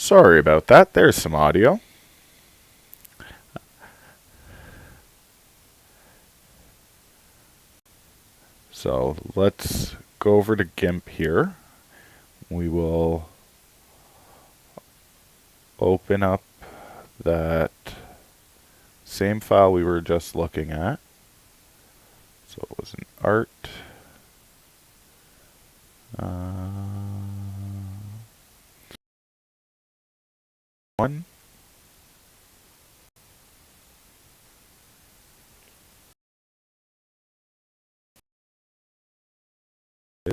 Sorry about that. There's some audio. So let's go over to GIMP here. We will open up that same file we were just looking at. So it was an art. One.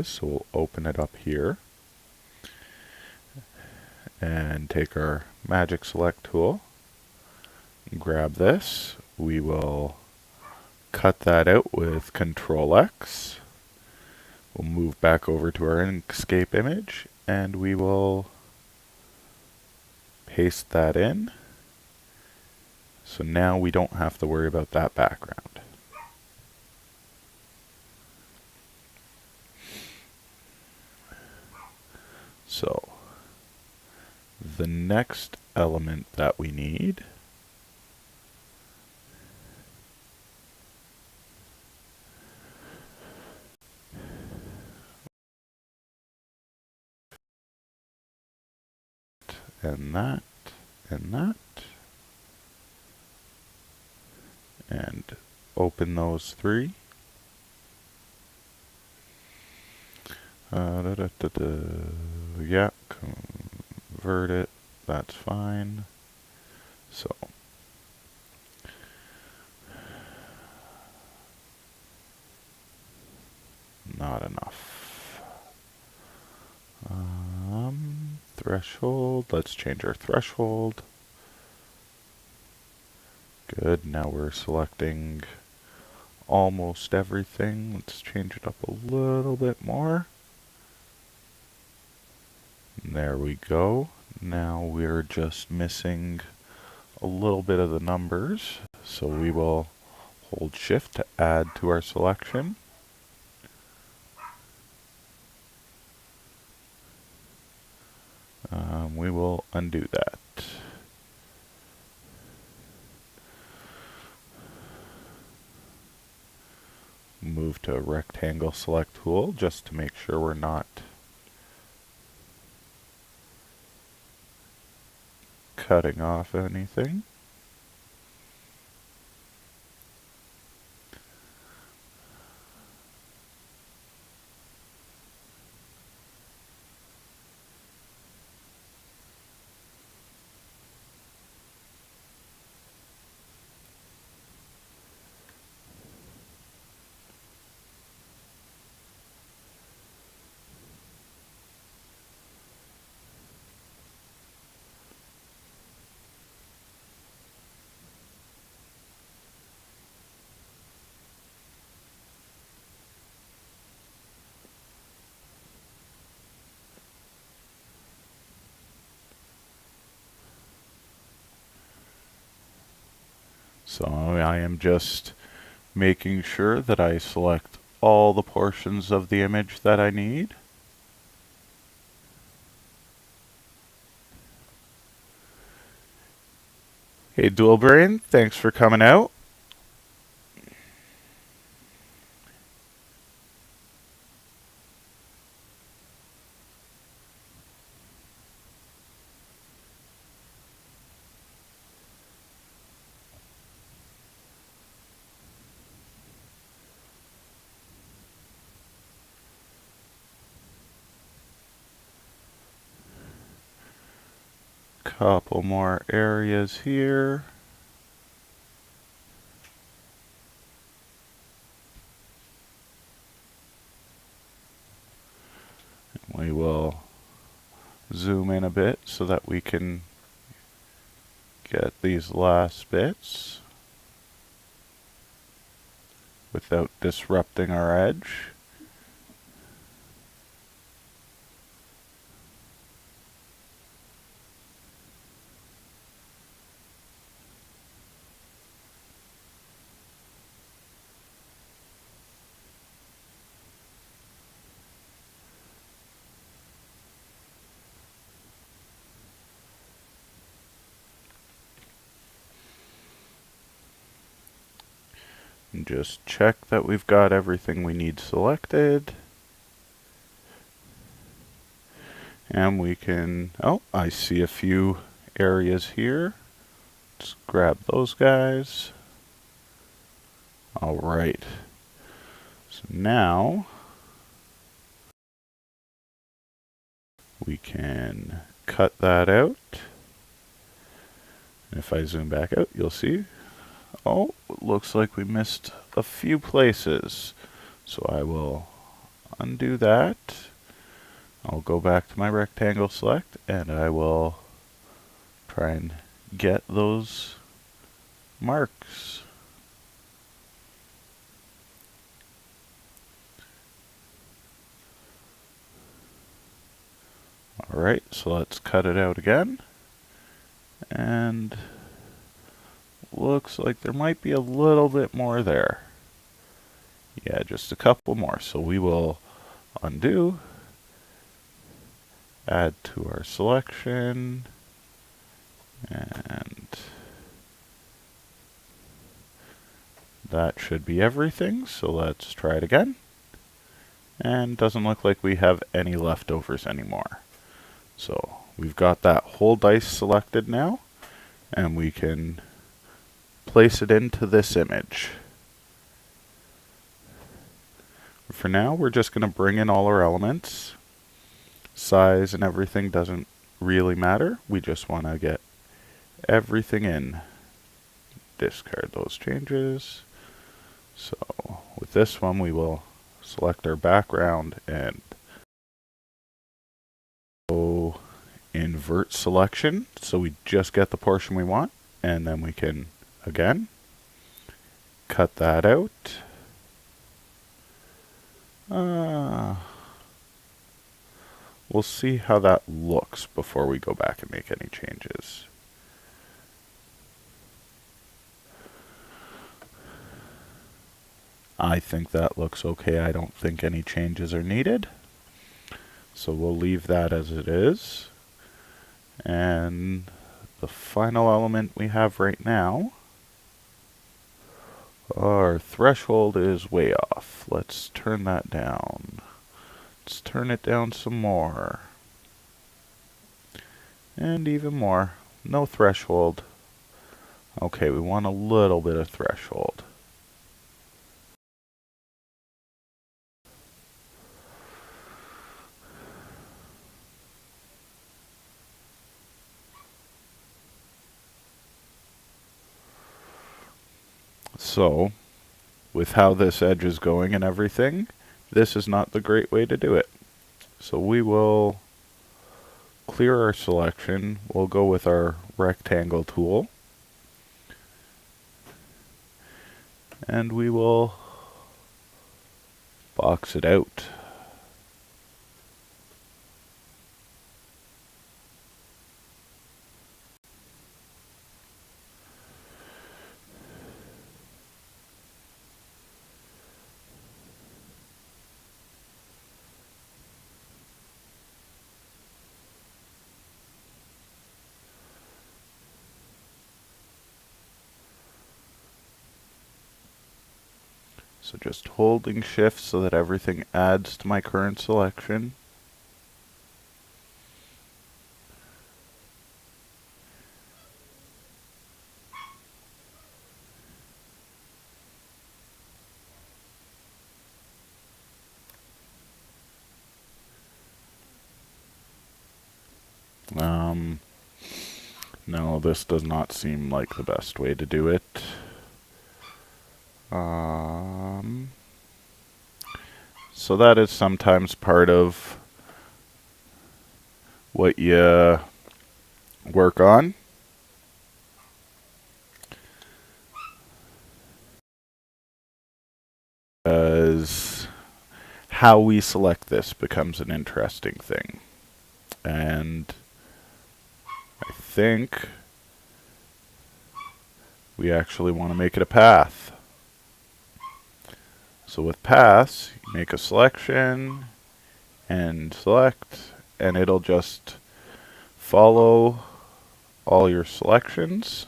So we'll open it up here and take our magic select tool, grab this. We will cut that out with Control X. We'll move back over to our Inkscape image and we will paste that in. So now we don't have to worry about that background. So the next element that we need and that and that, and open those three. Yeah, convert it, that's fine. So not enough. Threshold, let's change our threshold. Good, now we're selecting almost everything. Let's change it up a little bit more. And there we go. Now we're just missing a little bit of the numbers. So we will hold Shift to add to our selection. We will undo that. Move to rectangle select tool just to make sure we're not cutting off anything. So I am just making sure that I select all the portions of the image that I need. Hey Dual Brain, thanks for coming out. Couple more areas here. We will zoom in a bit so that we can get these last bits without disrupting our edge. And just check that we've got everything we need selected. And we can, oh, I see a few areas here. Let's grab those guys. All right. So now we can cut that out. And if I zoom back out, you'll see, oh, it looks like we missed a few places. So I will undo that. I'll go back to my rectangle select and I will try and get those marks. Alright, so let's cut it out again. And looks like there might be a little bit more there. Yeah, just a couple more. So we will undo, add to our selection, and that should be everything. So let's try it again. And doesn't look like we have any leftovers anymore. So we've got that whole dice selected now, and we can place it into this image. For now, we're just going to bring in all our elements. Size and everything doesn't really matter. We just want to get everything in. Discard those changes. So with this one, we will select our background and go invert selection. So we just get the portion we want. And then we can, again, cut that out. We'll see how that looks before we go back and make any changes. I think that looks okay. I don't think any changes are needed. So we'll leave that as it is. And the final element we have right now, our threshold is way off. Let's turn that down. Let's turn it down some more. And even more. No threshold. Okay, we want a little bit of threshold. So, with how this edge is going and everything, this is not the great way to do it. So we will clear our selection. We'll go with our rectangle tool. And we will box it out. So just holding shift so that everything adds to my current selection. No, this does not seem like the best way to do it. So that is sometimes part of what you work on. As how we select this becomes an interesting thing. And I think we actually want to make it a path. So with paths, you make a selection and select, and it'll just follow all your selections.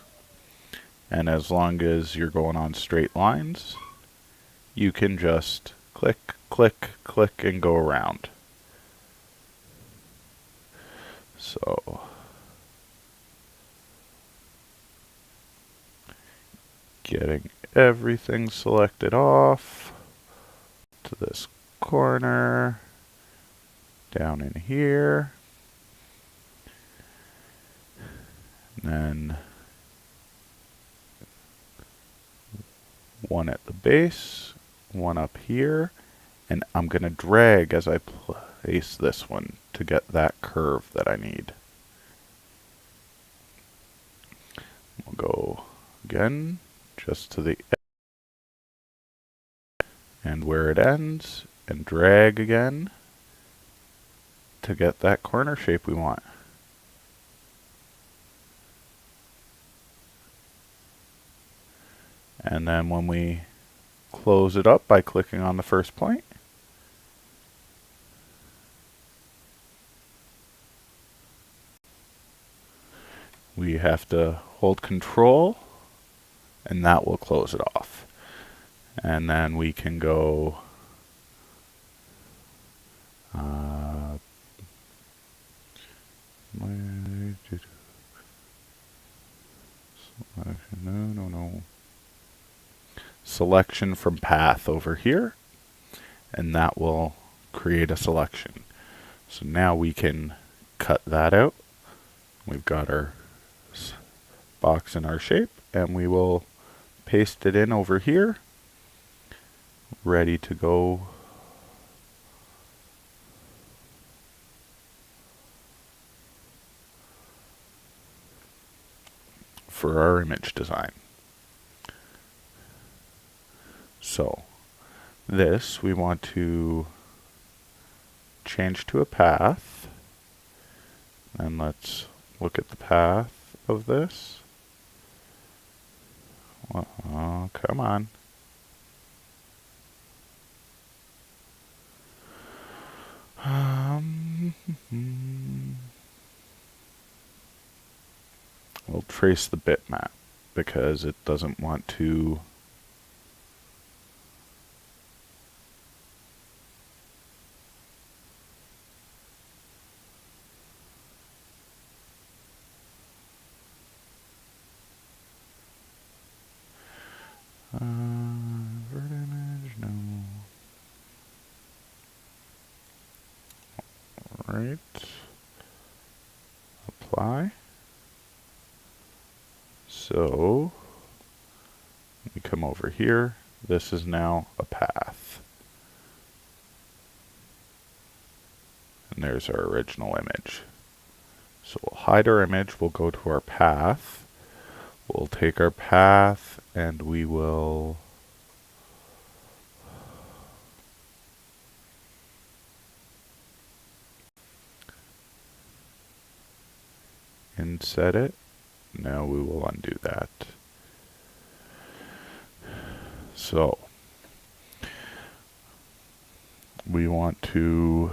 And as long as you're going on straight lines, you can just click, click, click, and go around. So getting everything selected off to this corner, down in here, and then one at the base, one up here, and I'm going to drag as I place this one to get that curve that I need. We'll go again just to the edge and where it ends, and drag again to get that corner shape we want. And then when we close it up by clicking on the first point, we have to hold Control, and that will close it off. And then we can go selection from path over here, and that will create a selection. So now we can cut that out. We've got our box in our shape, and we will paste it in over here, ready to go. For our image design. So this we want to change to a path, and let's look at the path of this. Oh, come on. We'll trace the bitmap because it doesn't want to vert image, no. Right. Apply. So we come over here. This is now a path. And there's our original image. So we'll hide our image. We'll go to our path. We'll take our path and we will inset it. Now we will undo that. So we want to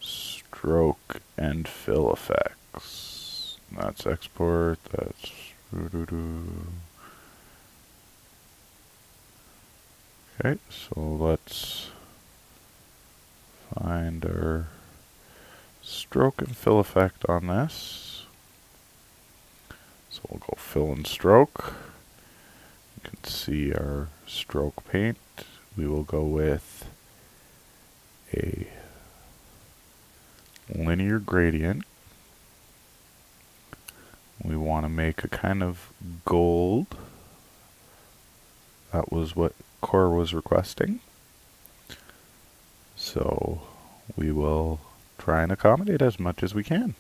stroke and fill effects. That's export. That's okay. So let's find our stroke and fill effect on this. So we'll go fill and stroke. You can see our stroke paint. We will go with a linear gradient. We want to make a kind of gold. That was what Core was requesting. So we will try and accommodate as much as we can.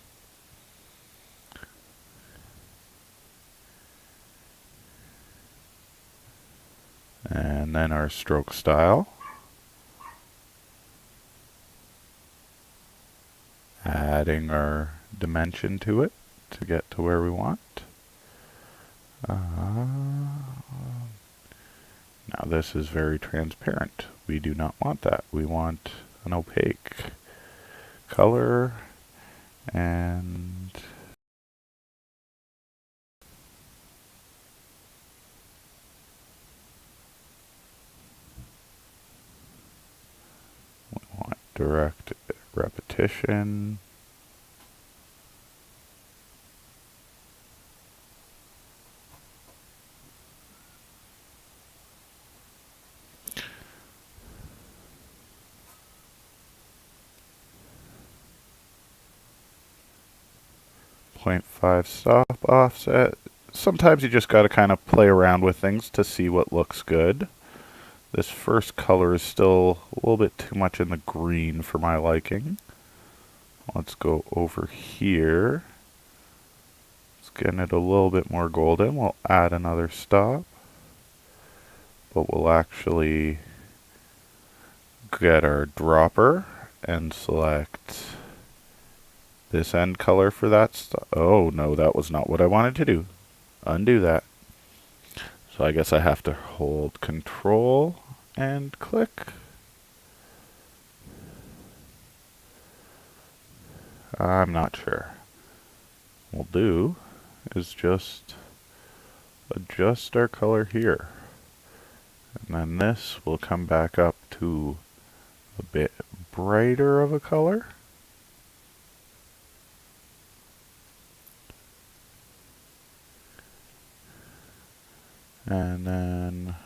And then our stroke style. Adding our dimension to it to get to where we want. Now this is very transparent. We do not want that. We want an opaque color, and direct repetition. .5 stop offset. Sometimes you just got to kind of play around with things to see what looks good. This first color is still a little bit too much in the green for my liking. Let's go over here. Let's get it a little bit more golden. We'll add another stop. But we'll actually get our dropper and select this end color for that. Oh no, that was not what I wanted to do. Undo that. So I guess I have to hold Control and click. I'm not sure. What we'll do is just adjust our color here. And then this will come back up to a bit brighter of a color. And then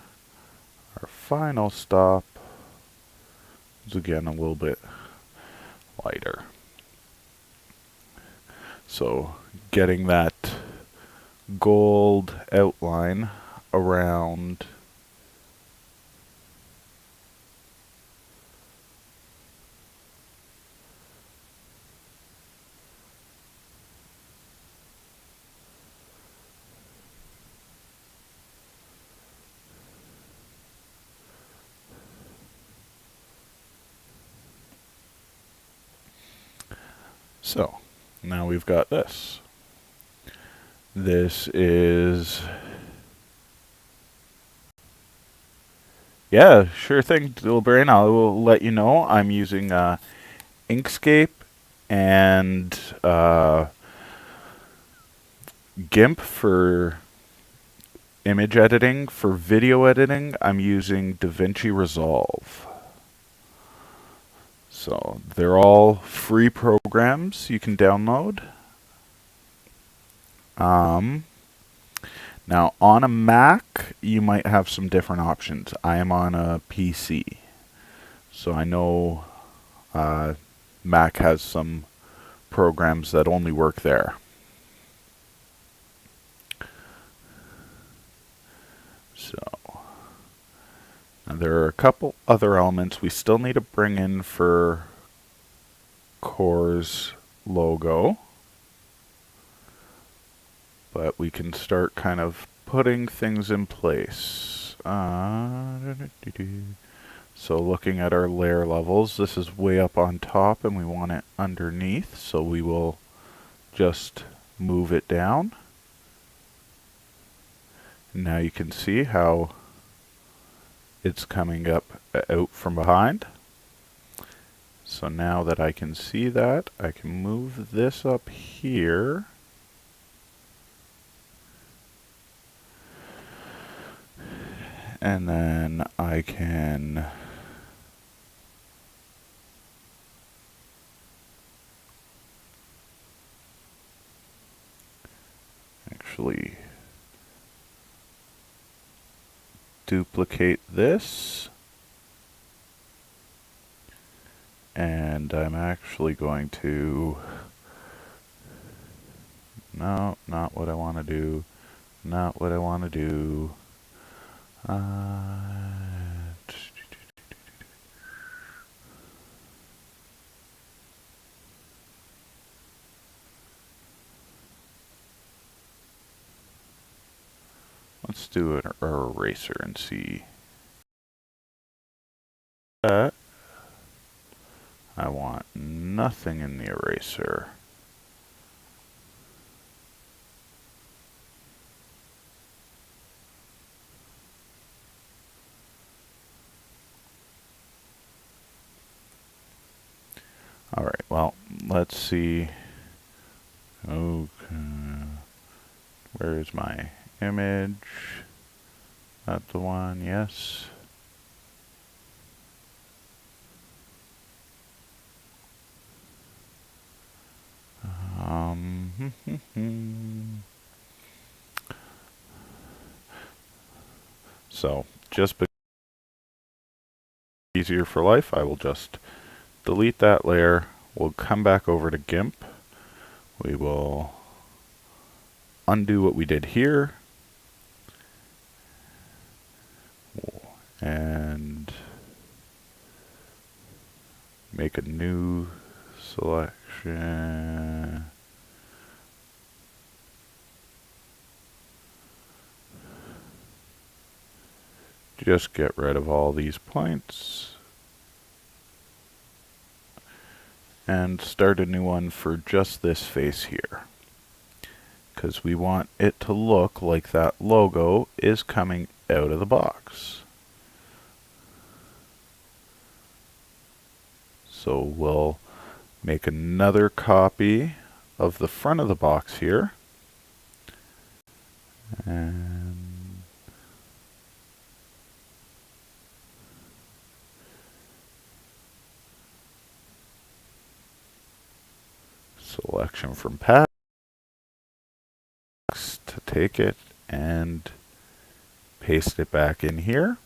our final stop is again a little bit lighter. So getting that gold outline around so now we've got this. This is, yeah, sure thing, little brain. I will let you know. I'm using Inkscape and GIMP for image editing. For video editing, I'm using DaVinci Resolve. So they're all free programs you can download. Now on a Mac, you might have some different options. I am on a PC, so I know Mac has some programs that only work there. So now there are a couple other elements we still need to bring in for Core's logo. But we can start kind of putting things in place. So looking at our layer levels, this is way up on top and we want it underneath, so we will just move it down. Now you can see how it's coming up out from behind. So now that I can see that, I can move this up here. And then I can actually duplicate this. And I'm actually going to, no, not what I want to do, not what I want to do. Let's do an eraser and see. I want nothing in the eraser. Alright, well, let's see. Okay. Where is my image? That the one? Yes. So, just because it's easier for life, I will just delete that layer. We'll come back over to GIMP. We will undo what we did here. And make a new selection. Just get rid of all these points. And start a new one for just this face here. Because we want it to look like that logo is coming out of the box. So we'll make another copy of the front of the box here. And selection from packs to take it and paste it back in here.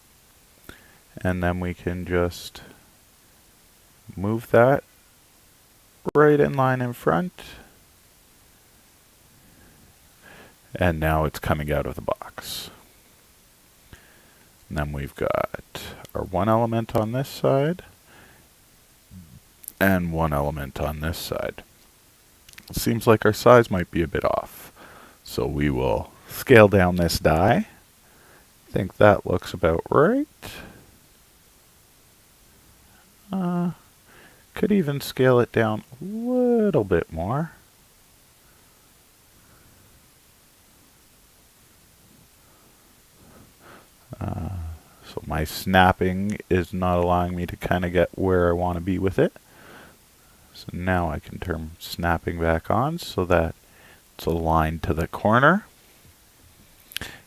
And then we can just move that right in line in front. And now it's coming out of the box. And then we've got our one element on this side and one element on this side. It seems like our size might be a bit off. So we will scale down this die. I think that looks about right. Could even scale it down a little bit more. So my snapping is not allowing me to kind of get where I want to be with it. So now I can turn snapping back on so that it's aligned to the corner.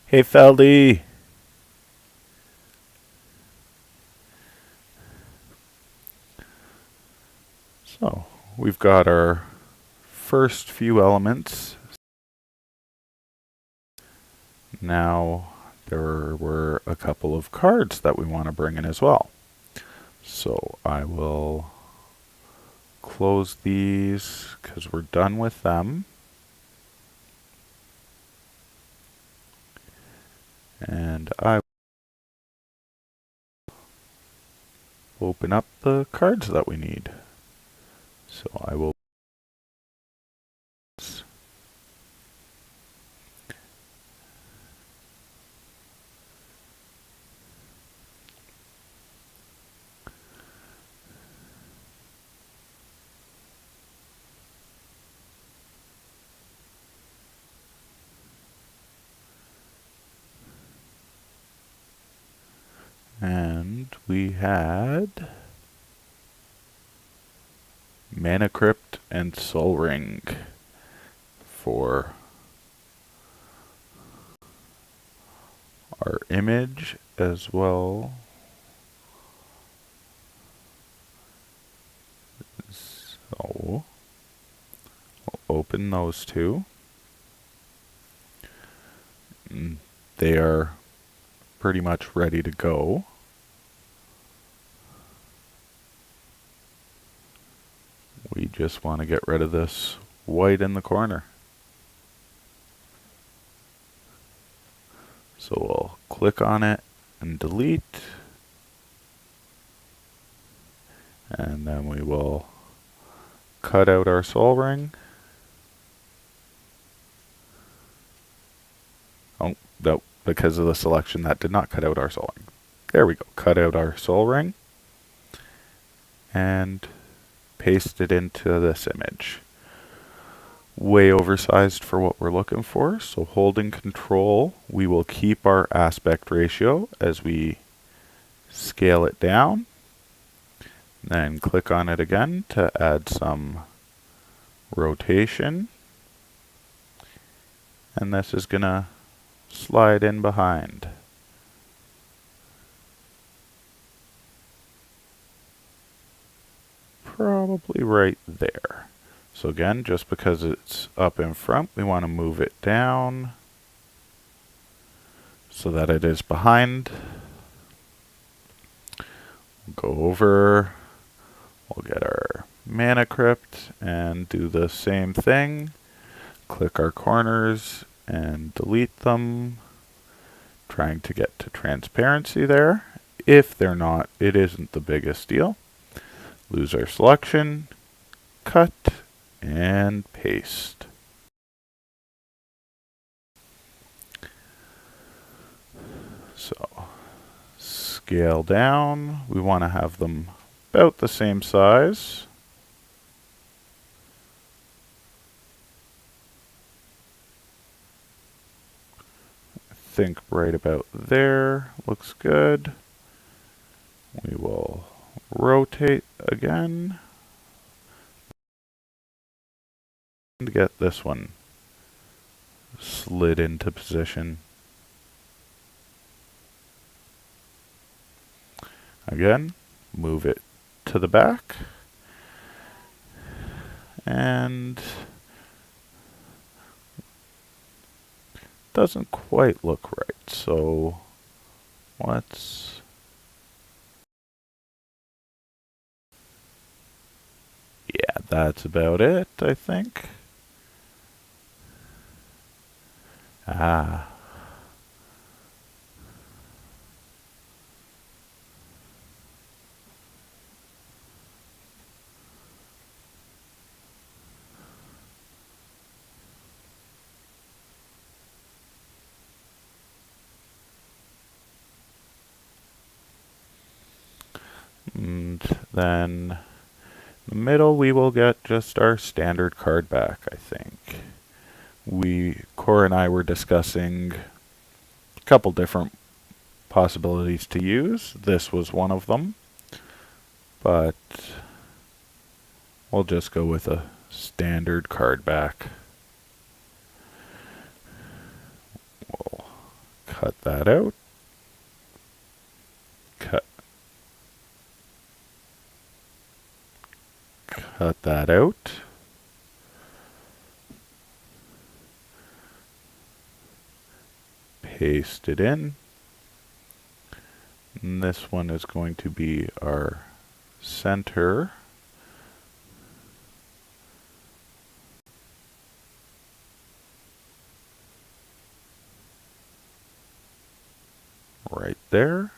Hey Feldy! So we've got our first few elements. Now there were a couple of cards that we want to bring in as well. So I will close these because we're done with them. And I will open up the cards that we need. So I will and we had Mana Crypt and Soul Ring for our image as well. So we'll open those two. They are pretty much ready to go. We just want to get rid of this white in the corner. So we'll click on it and delete. And then we will cut out our soul ring. Oh, no, because of the selection that did not cut out our soul ring. There we go, cut out our soul ring. And paste it into this image. Way oversized for what we're looking for, so holding Control, we will keep our aspect ratio as we scale it down. Then click on it again to add some rotation. And this is going to slide in behind. Probably right there. So again, just because it's up in front, we want to move it down so that it is behind. We'll go over, we'll get our mana crypt and do the same thing. Click our corners and delete them, trying to get to transparency there. If they're not, it isn't the biggest deal. Lose our selection, cut, and paste. So, scale down. We want to have them about the same size. I think right about there looks good. We will rotate again and get this one slid into position. Again, move it to the back and doesn't quite look right, so let's that's about it, I think. Ah. And then in the middle we will get just our standard card back, I think. Core and I were discussing a couple different possibilities to use. This was one of them, but we'll just go with a standard card back. We'll cut that out. Cut that out. Paste it in. And this one is going to be our center. Right there.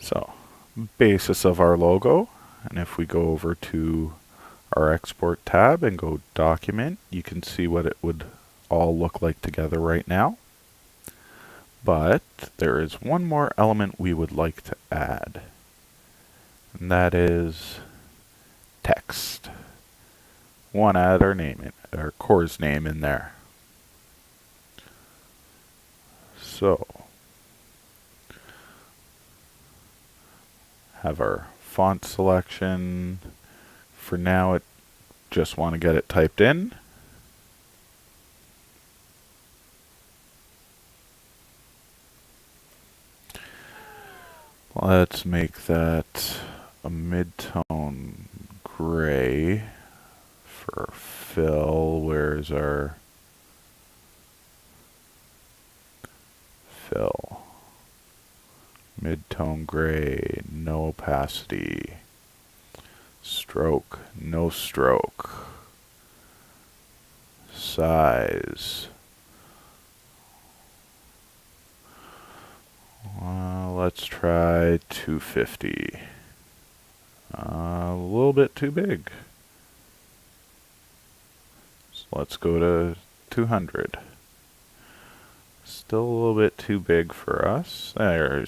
So, basis of our logo, and if we go over to our export tab and go document, you can see what it would all look like together right now. But there is one more element we would like to add, and that is text. We want to add our name in, our core's name in there. So, have our font selection. For now, just want to get it typed in. Let's make that a mid-tone gray for fill. Where's our fill? Mid-tone gray, no opacity. Stroke, no stroke. Size. Let's try 250. A little bit too big. So let's go to 200. Still a little bit too big for us. There,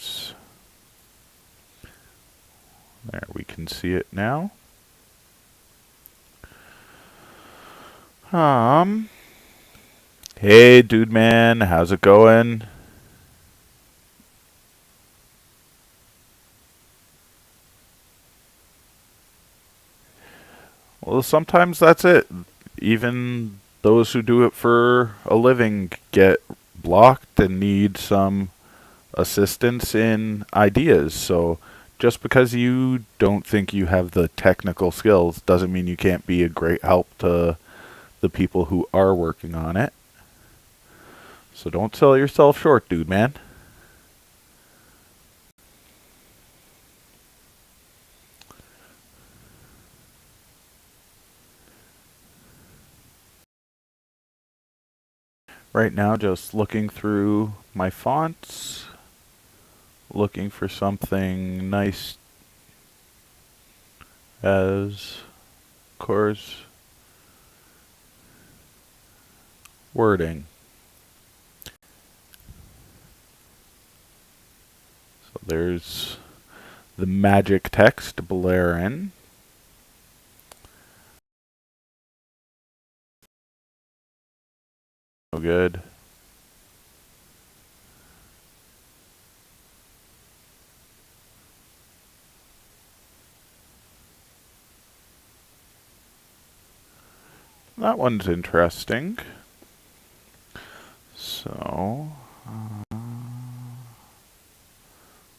we can see it now. Hey, dude man, how's it going? Well, sometimes that's it. Even those who do it for a living get blocked and need some assistance in ideas. So just because you don't think you have the technical skills doesn't mean you can't be a great help to the people who are working on it. So don't sell yourself short, dude, man. Right now, just looking through my fonts, looking for something nice as, of course, wording. So there's the magic text, Blairin. No good. That one's interesting. So,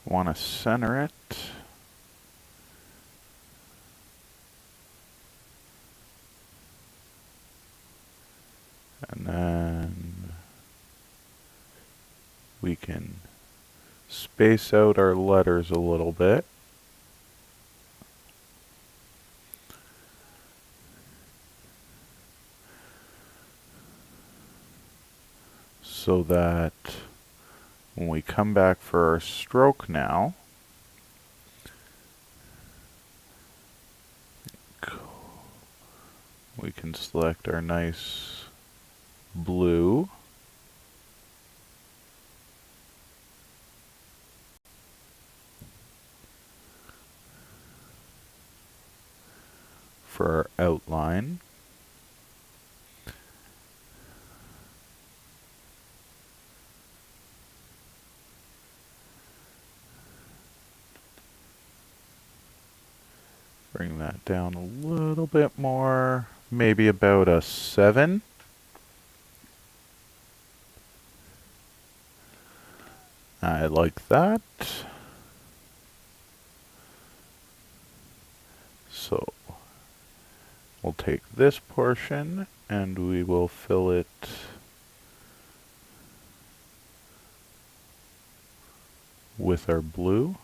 want to center it. And then we can space out our letters a little bit. So that when we come back for our stroke now, we can select our nice blue. For our outline. Bring that down a little bit more, maybe about a 7. I like that. So we'll take this portion and we will fill it with our blue.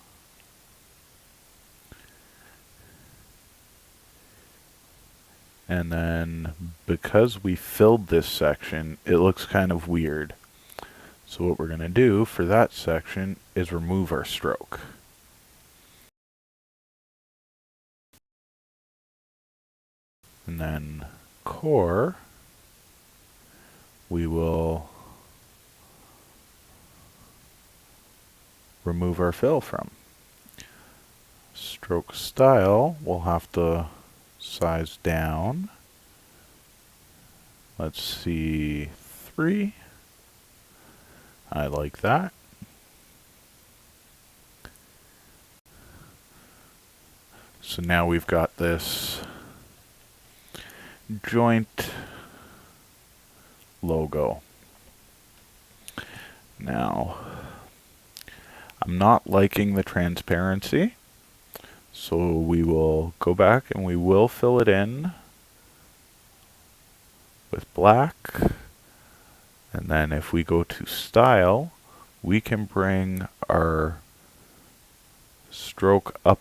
And then because we filled this section, it looks kind of weird. So what we're going to do for that section is remove our stroke. And then core, we will remove our fill from. Stroke style, we'll have to size down. Let's see, 3. I like that. So now we've got this joint logo. Now, I'm not liking the transparency, so we will go back and we will fill it in with black. And then if we go to style, we can bring our stroke up.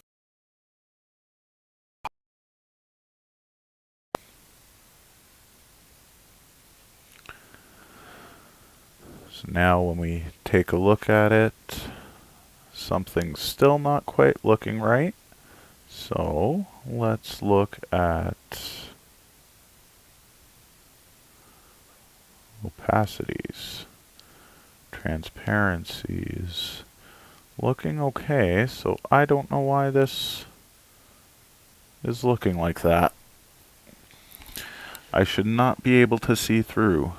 So now when we take a look at it, something's still not quite looking right. So let's look at opacities, transparencies. Looking okay, so I don't know why this is looking like that. I should not be able to see through.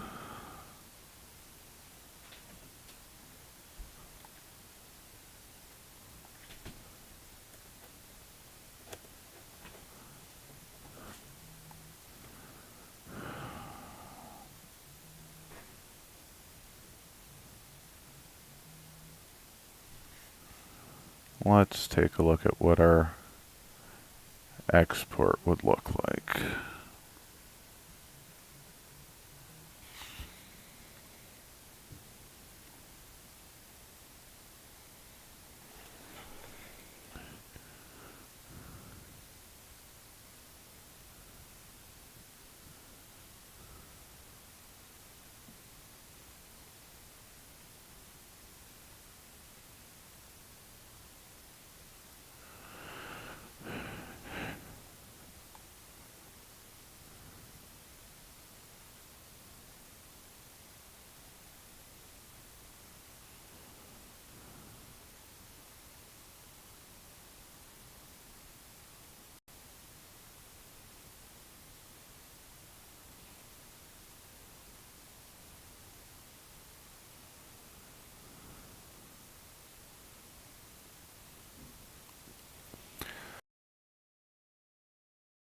let's take a look at what our export would look like.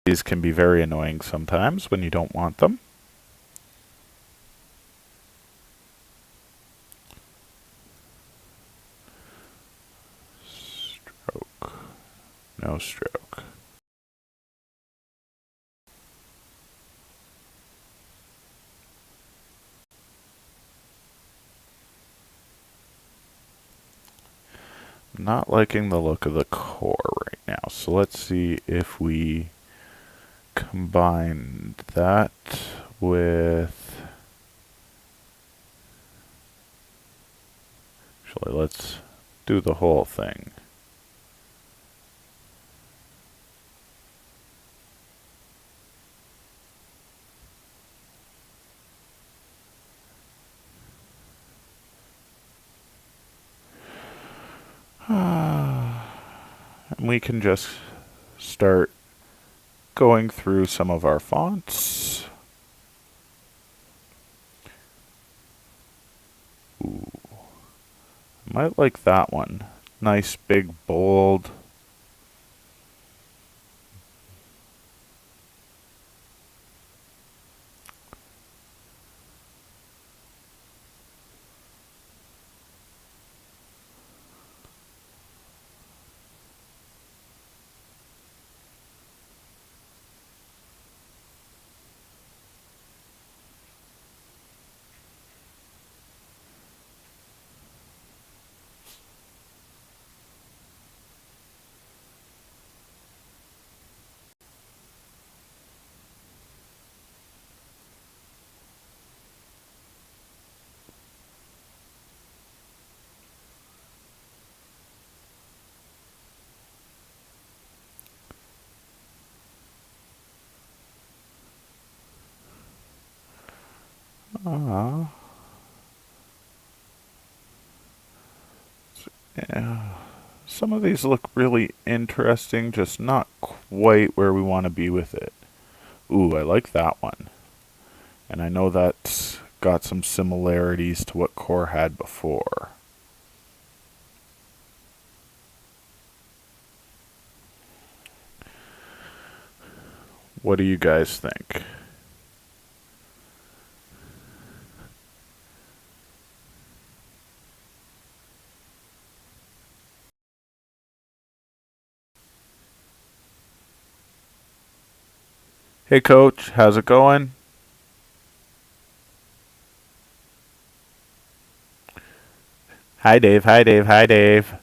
These can be very annoying sometimes when you don't want them. Stroke. No stroke. Not liking the look of the core right now, so let's see if we combine that with... Actually, let's do the whole thing. And we can just start going through some of our fonts. Ooh. Might like that one. Nice, big, bold. Yeah. Some of these look really interesting, just not quite where we want to be with it. Ooh, I like that one. And I know that's got some similarities to what Core had before. What do you guys think? Hey coach, how's it going? Hi Dave, hi Dave, hi Dave.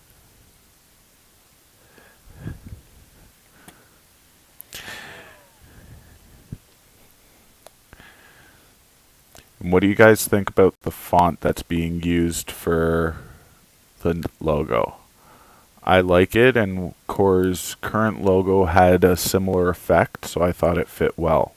And what do you guys think about the font that's being used for the logo? I like it, and Core's current logo had a similar effect, so I thought it fit well.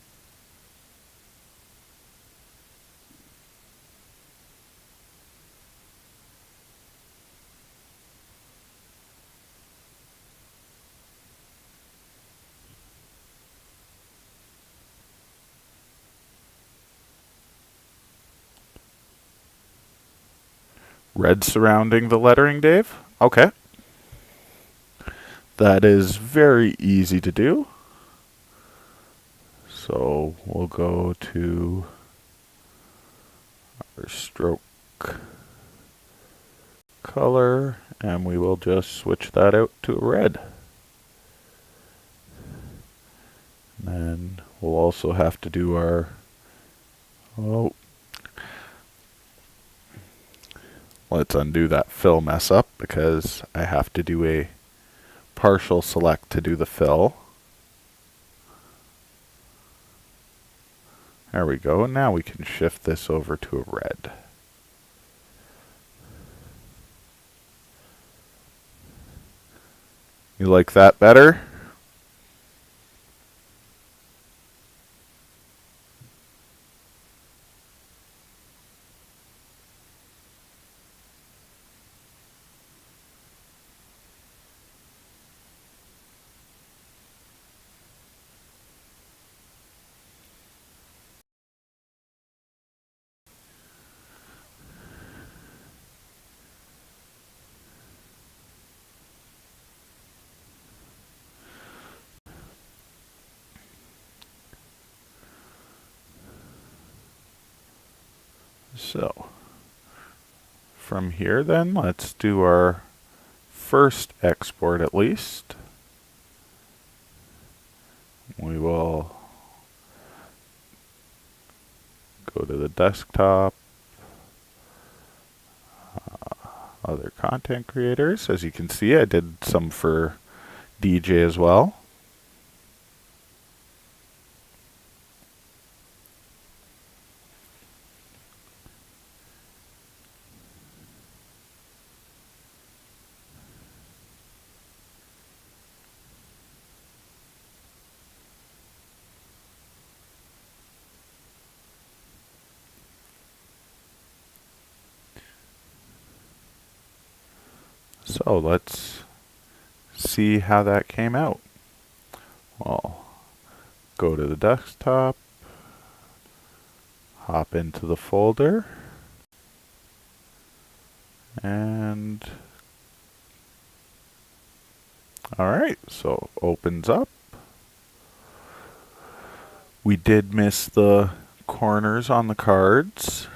Red surrounding the lettering, Dave? Okay. That is very easy to do. So we'll go to our stroke color and we will just switch that out to a red. And then we'll also have to do our, oh, let's undo that fill mess up because I have to do a partial select to do the fill. There we go. Now we can shift this over to a red. You like that better? So, from here then, let's do our first export at least. We will go to the desktop, other content creators. As you can see, I did some for DJ as well. So let's see how that came out. Well, go to the desktop, hop into the folder, and alright, so opens up. We did miss the corners on the cards.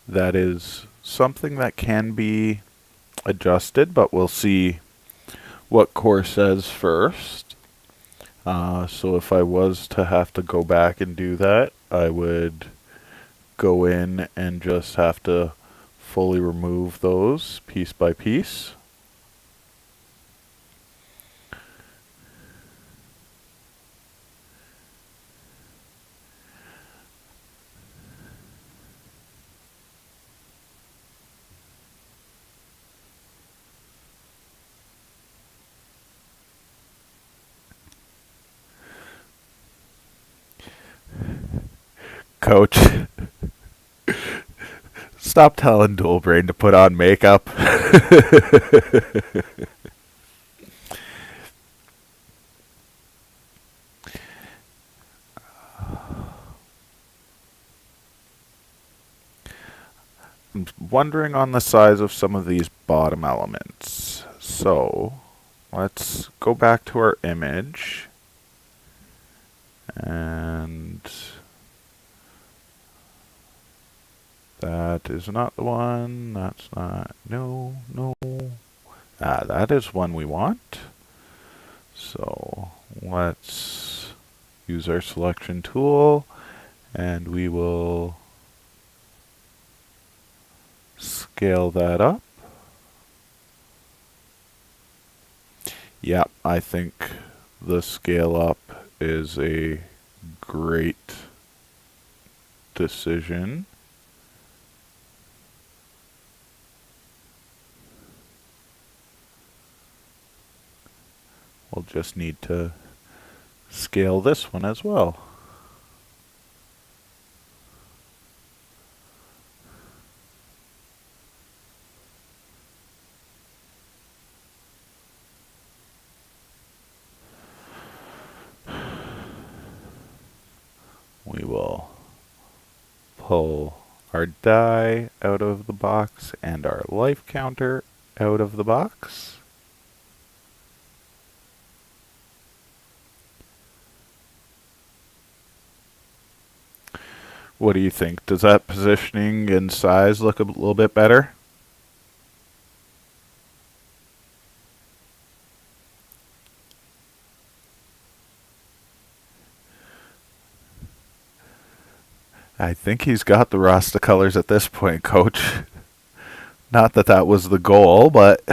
That is something that can be adjusted, but we'll see what Core says first. So if I was to have to go back and do that, I would go in and just have to fully remove those piece by piece. Coach, stop telling Dual Brain to put on makeup. I'm wondering on the size of some of these bottom elements. So let's go back to our image and that is not the one. That's not. No, no. That is one we want. So let's use our selection tool and we will scale that up. Yep, I think the scale up is a great decision. We'll just need to scale this one as well. We will pull our die out of the box and our life counter out of the box. What do you think? Does that positioning and size look a little bit better? I think he's got the Rasta colors at this point, Coach. Not that that was the goal, but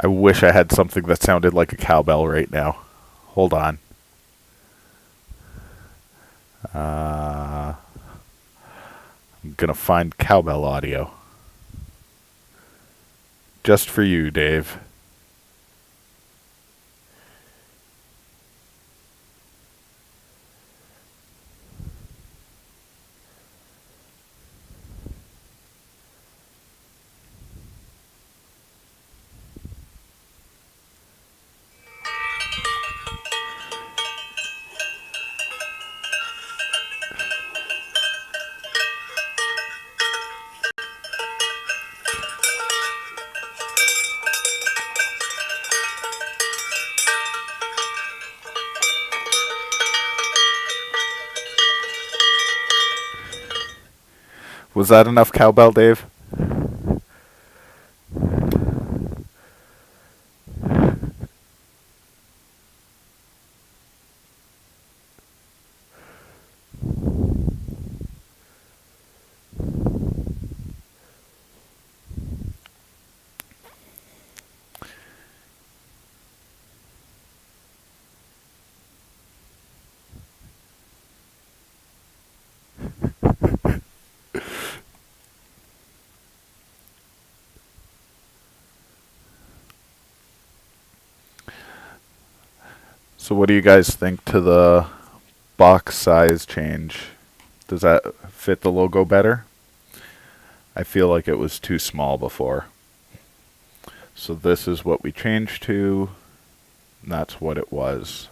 I wish I had something that sounded like a cowbell right now. Hold on. I'm gonna find cowbell audio. Just for you, Dave. Was that enough cowbell, Dave? So what do you guys think to the box size change? Does that fit the logo better? I feel like it was too small before. So this is what we changed to, and that's what it was.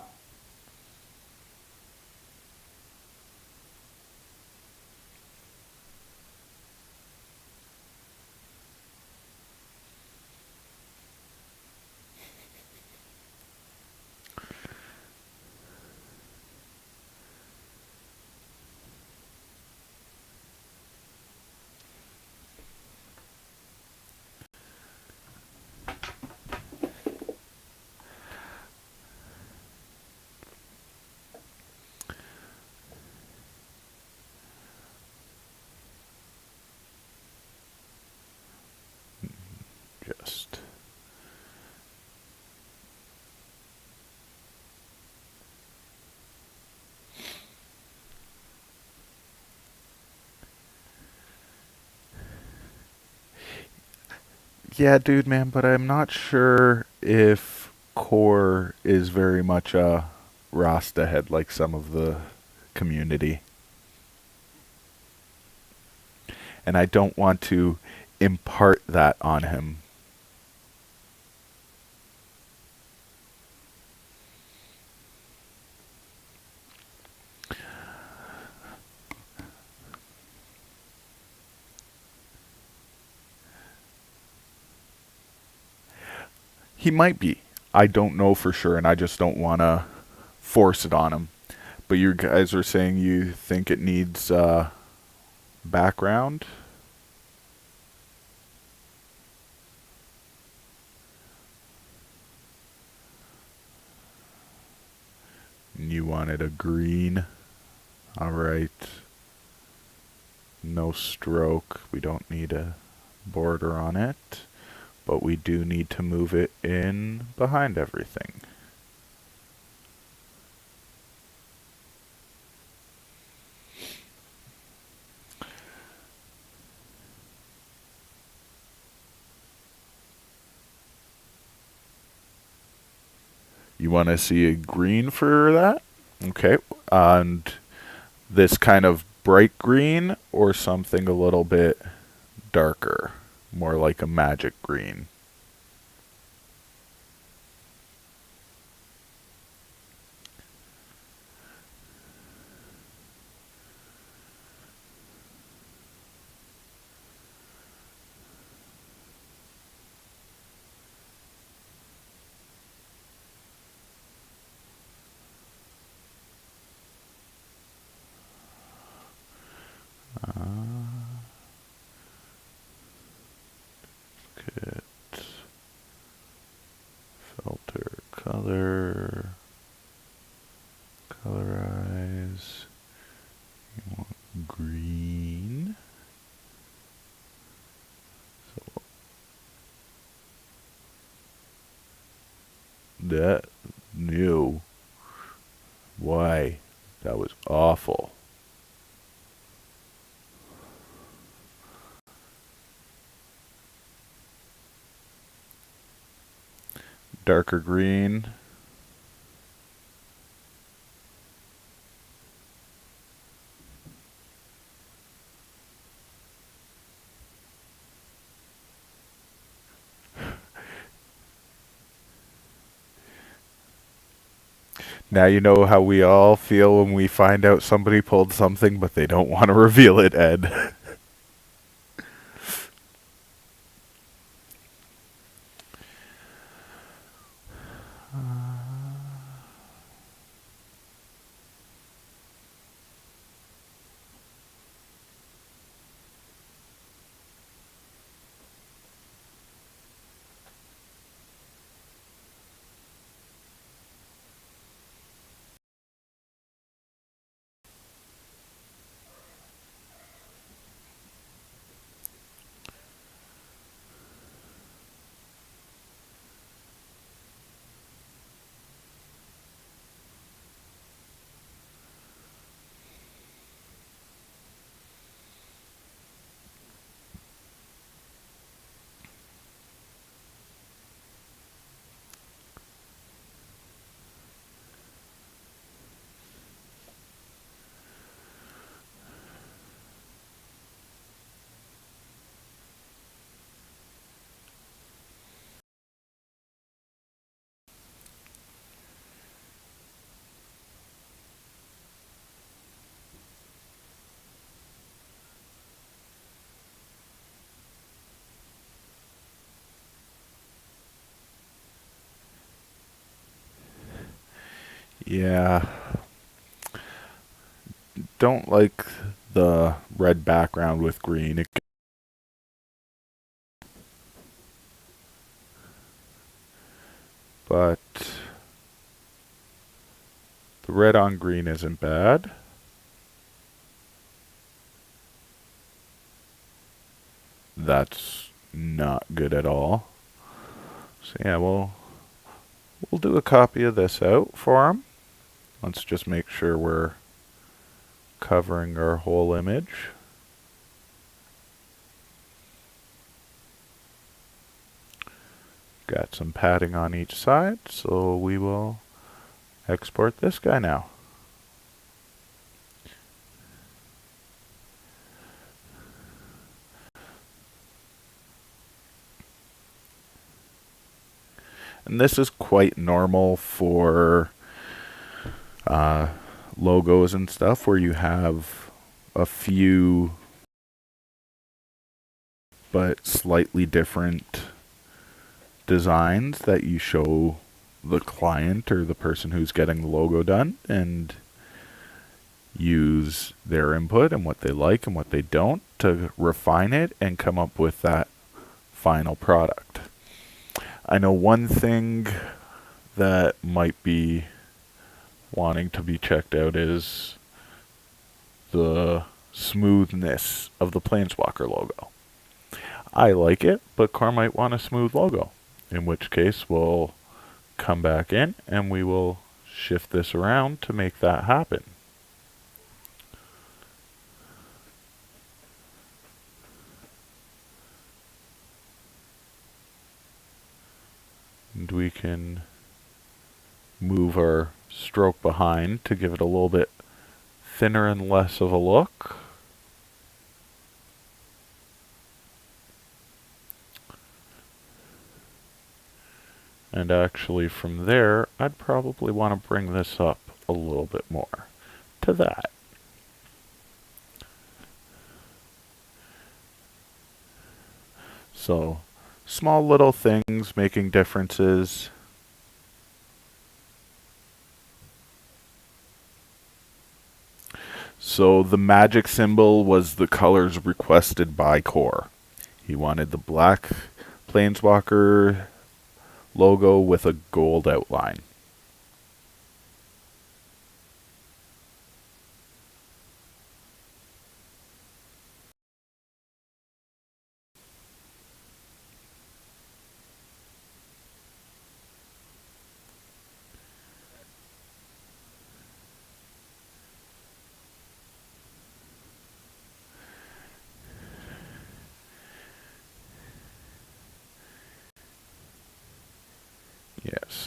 Just yeah, dude, man, but I'm not sure if Core is very much a Rasta head like some of the community. And I don't want to impart that on him. He might be. I don't know for sure, and I just don't want to force it on him. But you guys are saying you think it needs background? And you wanted a green. Alright. No stroke. We don't need a border on it. But we do need to move it in behind everything. You want to see a green for that? Okay. And this kind of bright green or something a little bit darker, more like a magic green. That new. Why? That was awful. Darker green. Now you know how we all feel when we find out somebody pulled something but they don't want to reveal it, Ed. Yeah. Don't like the red background with green. But the red on green isn't bad. That's not good at all. So yeah, we'll do a copy of this out for him. Let's just make sure we're covering our whole image. Got some padding on each side, so we will export this guy now. And this is quite normal for logos and stuff where you have a few but slightly different designs that you show the client or the person who's getting the logo done and use their input and what they like and what they don't to refine it and come up with that final product. I know one thing that might be wanting to be checked out is the smoothness of the Planeswalker logo. I like it, but Core might want a smooth logo, in which case we'll come back in and we will shift this around to make that happen. And we can move our stroke behind to give it a little bit thinner and less of a look. And actually from there, I'd probably want to bring this up a little bit more to that. So, small little things making differences. So the magic symbol was the colors requested by Core. He wanted the black Planeswalker logo with a gold outline.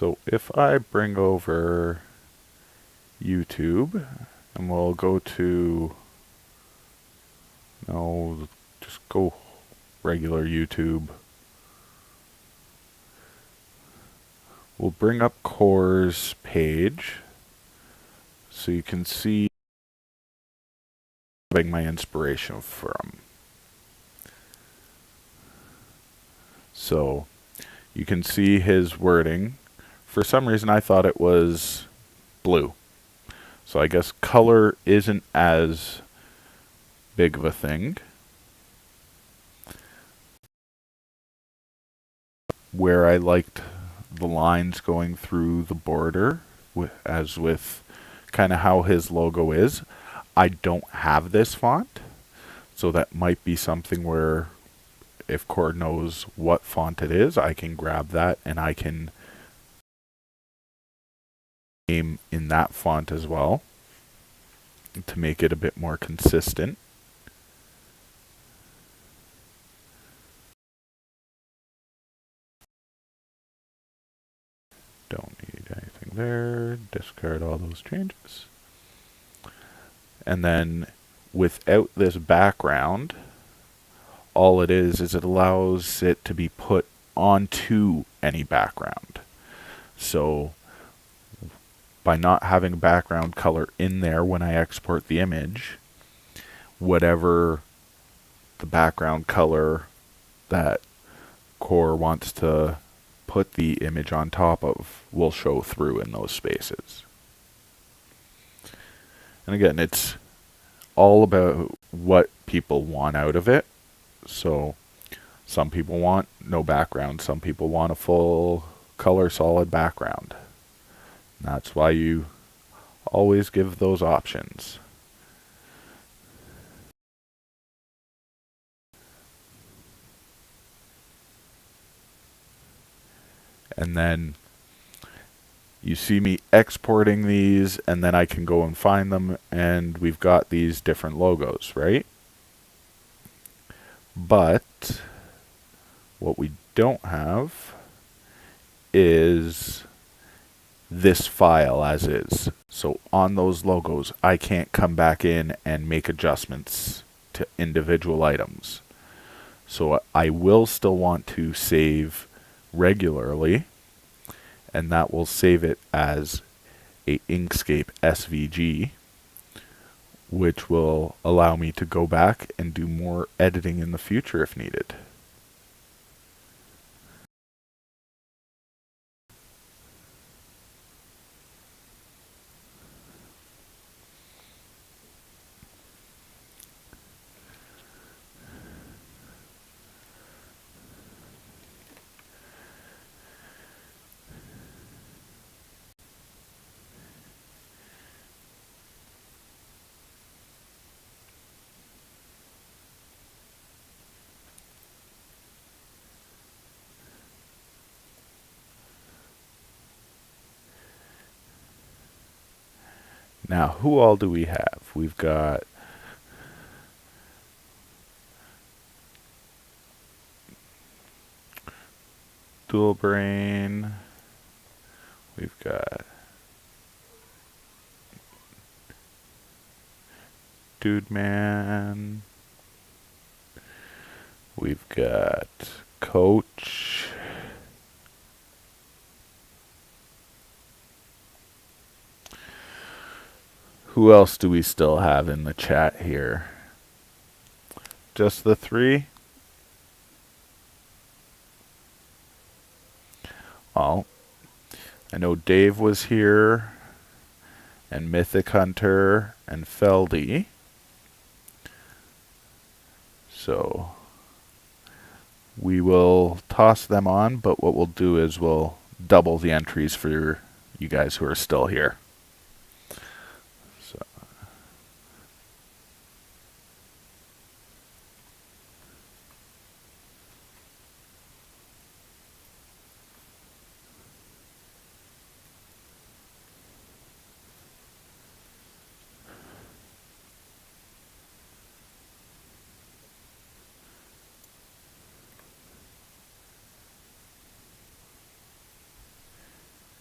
So if I bring over YouTube, and we'll go to, no, just go regular YouTube. We'll bring up Core's page so you can see my inspiration from. So you can see his wording. For some reason I thought it was blue. So I guess color isn't as big of a thing. Where I liked the lines going through the border, as with kind of how his logo is. I don't have this font, so that might be something where if Core knows what font it is, I can grab that and I can name in that font as well to make it a bit more consistent. Don't need anything there. Discard all those changes. And then without this background, all it is it allows it to be put onto any background. So by not having background color in there when I export the image, whatever the background color that Core wants to put the image on top of will show through in those spaces. And again, it's all about what people want out of it. So some people want no background, some people want a full color solid background. And that's why you always give those options. And then you see me exporting these, and then I can go and find them, and we've got these different logos, right? But what we don't have is this file as is. So on those logos, I can't come back in and make adjustments to individual items. So I will still want to save regularly, and that will save it as a Inkscape SVG, which will allow me to go back and do more editing in the future if needed. Now, who all do we have? We've got Dual Brain. We've got Dude Man. We've got Coach. Who else do we still have in the chat here? Just the three? Well, I know Dave was here, and Mythic Hunter, and Feldy. So we will toss them on, but what we'll do is we'll double the entries for you guys who are still here.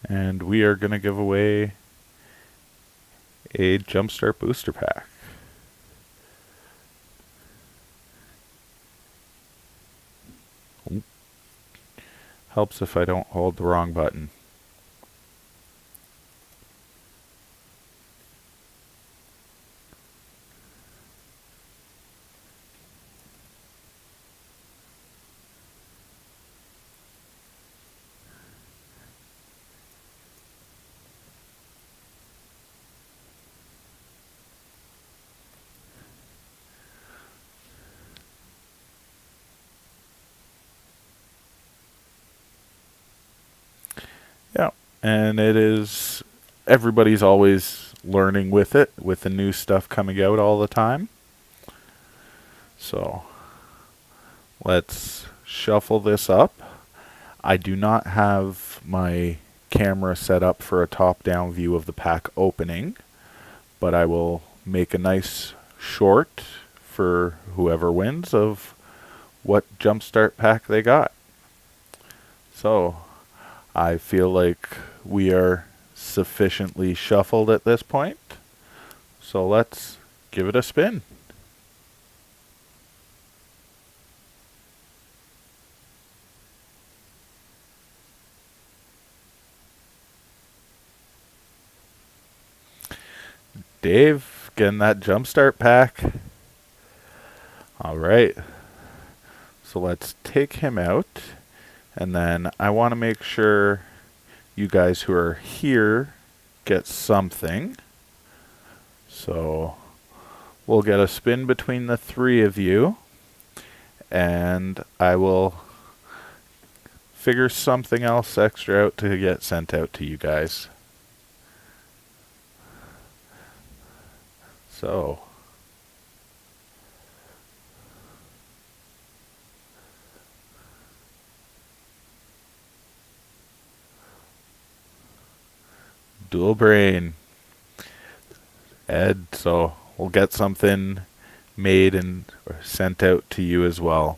So and we are going to give away a Jumpstart Booster Pack. Oop. Helps if I don't hold the wrong button. Yeah, and it is, everybody's always learning with it, with the new stuff coming out all the time. So let's shuffle this up. I do not have my camera set up for a top-down view of the pack opening, but I will make a nice short for whoever wins of what Jumpstart pack they got. So I feel like we are sufficiently shuffled at this point. So let's give it a spin. Dave, getting that Jumpstart pack. All right. So let's take him out. And then I want to make sure you guys who are here get something. So we'll get a spin between the three of you. And I will figure something else extra out to get sent out to you guys. So dual brain, Ed, so we'll get something made and sent out to you as well.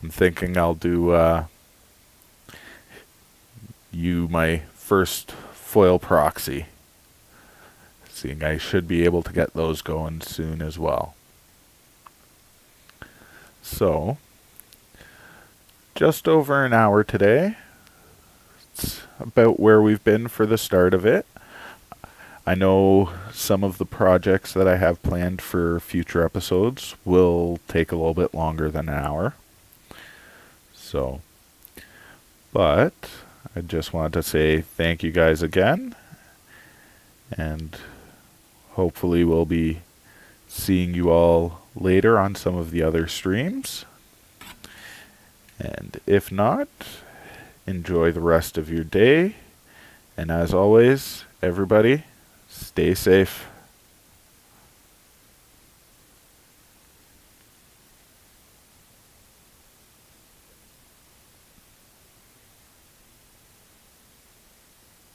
I'm thinking I'll do you my first foil proxy. Seeing I should be able to get those going soon as well. So, just over an hour today. It's about where we've been for the start of it. I know some of the projects that I have planned for future episodes will take a little bit longer than an hour. So, but I just wanted to say thank you guys again. And hopefully we'll be seeing you all later on some of the other streams. And if not, enjoy the rest of your day. And as always, everybody, stay safe.